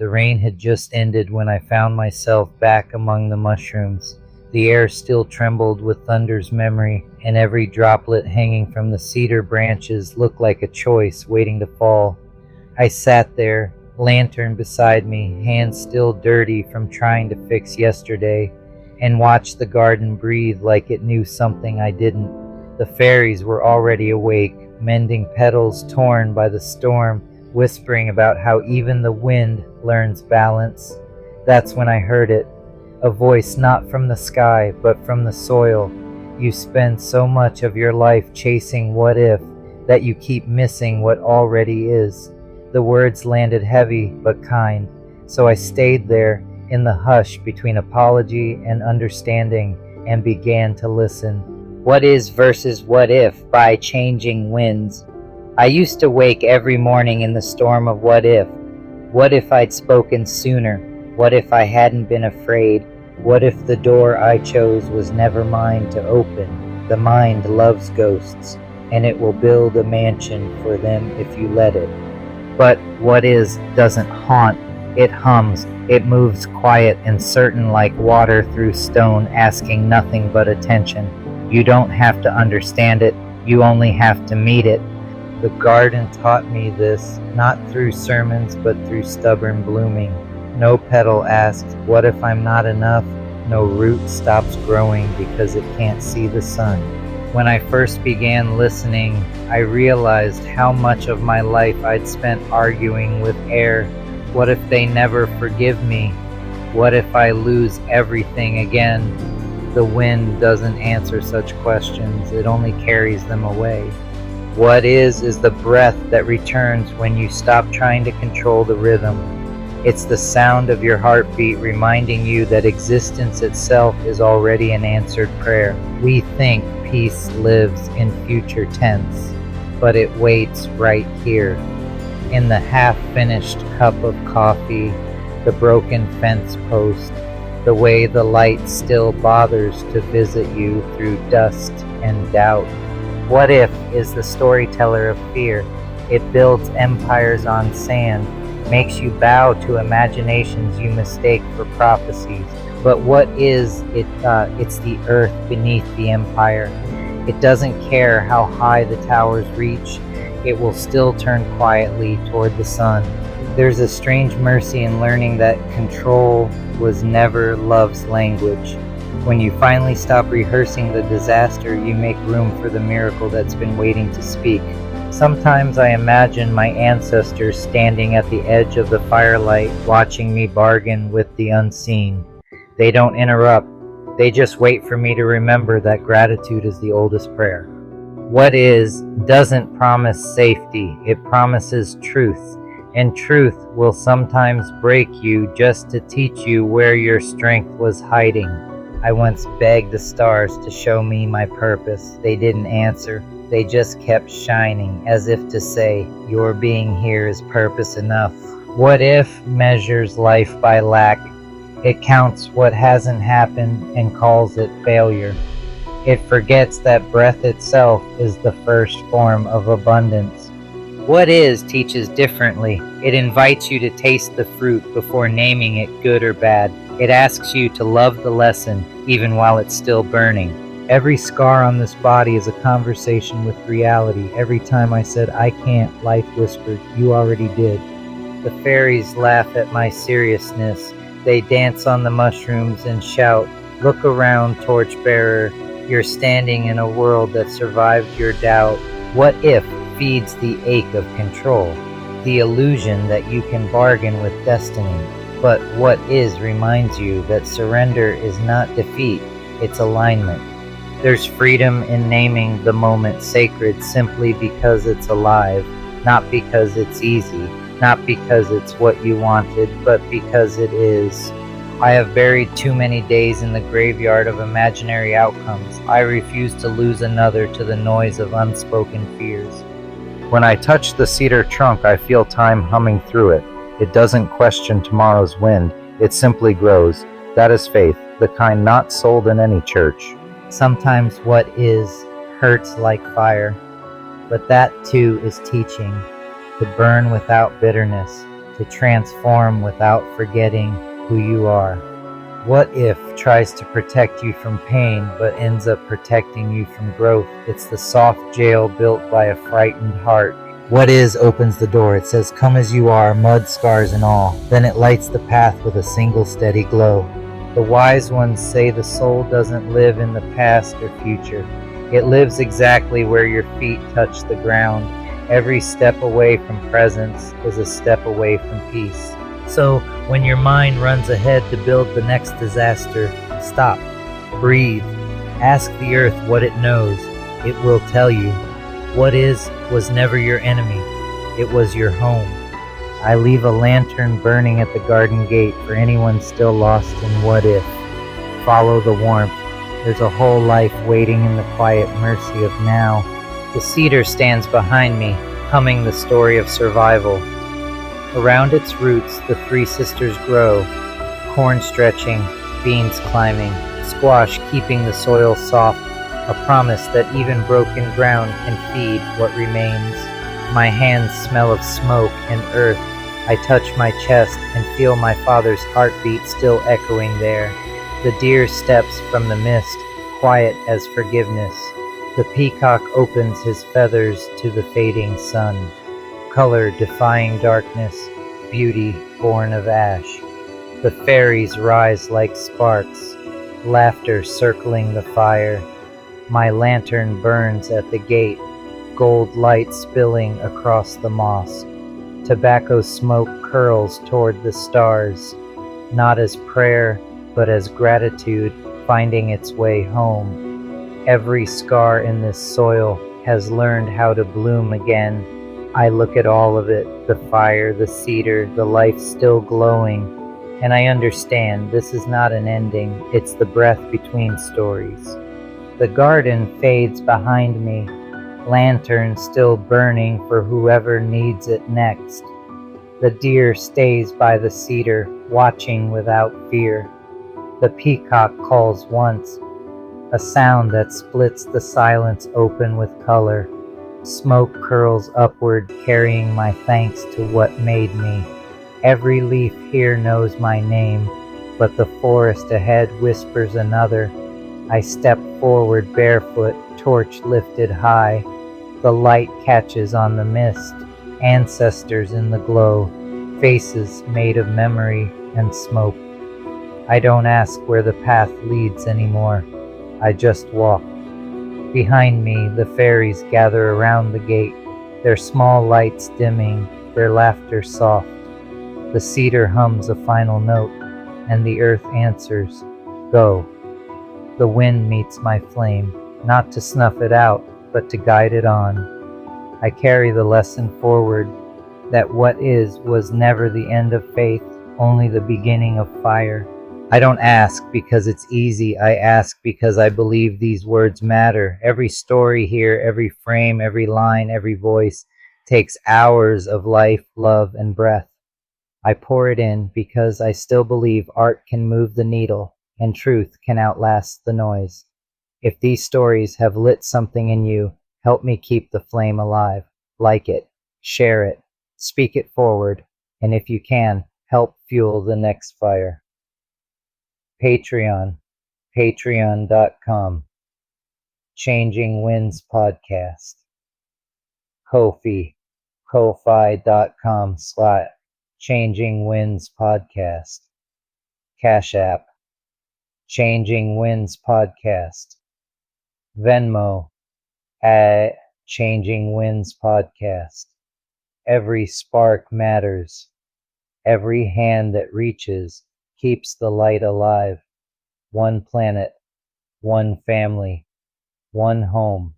The rain had just ended when I found myself back among the mushrooms. The air still trembled with thunder's memory, and every droplet hanging from the cedar branches looked like a choice waiting to fall. I sat there, lantern beside me, hands still dirty from trying to fix yesterday, and watched the garden breathe like it knew something I didn't. The fairies were already awake, mending petals torn by the storm, whispering about how even the wind learns balance. That's when I heard it, a voice not from the sky, but from the soil. You spend so much of your life chasing what if, that you keep missing what already is. The words landed heavy but kind, so I stayed there in the hush between apology and understanding and began to listen. What is versus what if by changing winds. I used to wake every morning in the storm of what if. What if I'd spoken sooner? What if I hadn't been afraid? What if the door I chose was never mine to open? The mind loves ghosts, and it will build a mansion for them if you let it. But what is doesn't haunt. It hums. It moves quiet and certain like water through stone, asking nothing but attention. You don't have to understand it, you only have to meet it. The garden taught me this, not through sermons, but through stubborn blooming. No petal asks, what if I'm not enough? No root stops growing because it can't see the sun. When I first began listening, I realized how much of my life I'd spent arguing with air. What if they never forgive me? What if I lose everything again? The wind doesn't answer such questions, it only carries them away. What is the breath that returns when you stop trying to control the rhythm. It's the sound of your heartbeat reminding you that existence itself is already an answered prayer. We think peace lives in future tense, but it waits right here. In the half-finished cup of coffee, the broken fence post, the way the light still bothers to visit you through dust and doubt. What if is the storyteller of fear. It builds empires on sand, makes you bow to imaginations you mistake for prophecies. But what is it? It's the earth beneath the empire. It doesn't care how high the towers reach. It will still turn quietly toward the sun. There's a strange mercy in learning that control was never love's language. When you finally stop rehearsing the disaster, you make room for the miracle that's been waiting to speak. Sometimes I imagine my ancestors standing at the edge of the firelight, watching me bargain with the unseen. They don't interrupt. They just wait for me to remember that gratitude is the oldest prayer. What is doesn't promise safety. It promises truth. And truth will sometimes break you just to teach you where your strength was hiding. I once begged the stars to show me my purpose. They didn't answer. They just kept shining, as if to say, your being here is purpose enough. What if measures life by lack? It counts what hasn't happened and calls it failure. It forgets that breath itself is the first form of abundance. What is teaches differently. It invites you to taste the fruit before naming it good or bad. It asks you to love the lesson even while it's still burning. Every scar on this body is a conversation with reality. Every time I said, I can't, life whispered, you already did. The fairies laugh at my seriousness. They dance on the mushrooms and shout, look around, torchbearer. You're standing in a world that survived your doubt. What if feeds the ache of control, the illusion that you can bargain with destiny. But what is reminds you that surrender is not defeat, it's alignment. There's freedom in naming the moment sacred simply because it's alive, not because it's easy, not because it's what you wanted, but because it is. I have buried too many days in the graveyard of imaginary outcomes. I refuse to lose another to the noise of unspoken fears. When I touch the cedar trunk, I feel time humming through it. It doesn't question tomorrow's wind. It simply grows. That is faith, the kind not sold in any church. Sometimes what is hurts like fire, but that too is teaching. To burn without bitterness, to transform without forgetting who you are. What if tries to protect you from pain but ends up protecting you from growth? It's the soft jail built by a frightened heart. What is opens the door. It says, "Come as you are, mud, scars, and all." Then it lights the path with a single steady glow. The wise ones say the soul doesn't live in the past or future. It lives exactly where your feet touch the ground. Every step away from presence is a step away from peace. So when your mind runs ahead to build the next disaster, stop, breathe, ask the earth what it knows. It will tell you. What is was never your enemy. It was your home. I leave a lantern burning at the garden gate for anyone still lost in what if. Follow the warmth. There's a whole life waiting in the quiet mercy of now. The cedar stands behind me, humming the story of survival. Around its roots, the three sisters grow, corn stretching, beans climbing, squash keeping the soil soft, a promise that even broken ground can feed what remains. My hands smell of smoke and earth. I touch my chest and feel my father's heartbeat still echoing there. The deer steps from the mist, quiet as forgiveness. The peacock opens his feathers to the fading sun. Color defying darkness, beauty born of ash. The fairies rise like sparks, laughter circling the fire. My lantern burns at the gate, gold light spilling across the moss. Tobacco smoke curls toward the stars, not as prayer, but as gratitude finding its way home. Every scar in this soil has learned how to bloom again. I look at all of it, the fire, the cedar, the life still glowing, and I understand this is not an ending, it's the breath between stories. The garden fades behind me, lantern still burning for whoever needs it next. The deer stays by the cedar, watching without fear. The peacock calls once, a sound that splits the silence open with color. Smoke curls upward, carrying my thanks to what made me. Every leaf here knows my name, but the forest ahead whispers another. I step forward barefoot, torch lifted high. The light catches on the mist, ancestors in the glow, faces made of memory and smoke. I don't ask where the path leads anymore. I just walk. Behind me, the fairies gather around the gate, their small lights dimming, their laughter soft. The cedar hums a final note, and the earth answers, "Go." The wind meets my flame, not to snuff it out, but to guide it on. I carry the lesson forward, that what is was never the end of faith, only the beginning of fire. I don't ask because it's easy, I ask because I believe these words matter. Every story here, every frame, every line, every voice takes hours of life, love, and breath. I pour it in because I still believe art can move the needle and truth can outlast the noise. If these stories have lit something in you, help me keep the flame alive. Like it, share it, speak it forward, and if you can, help fuel the next fire. Patreon, patreon.com, Changing Winds Podcast. Ko-fi, ko-fi.com/Changing Winds Podcast. Cash App, Changing Winds Podcast. Venmo, at Changing Winds Podcast. Every spark matters. Every hand that reaches keeps the light alive. One planet, one family, one home.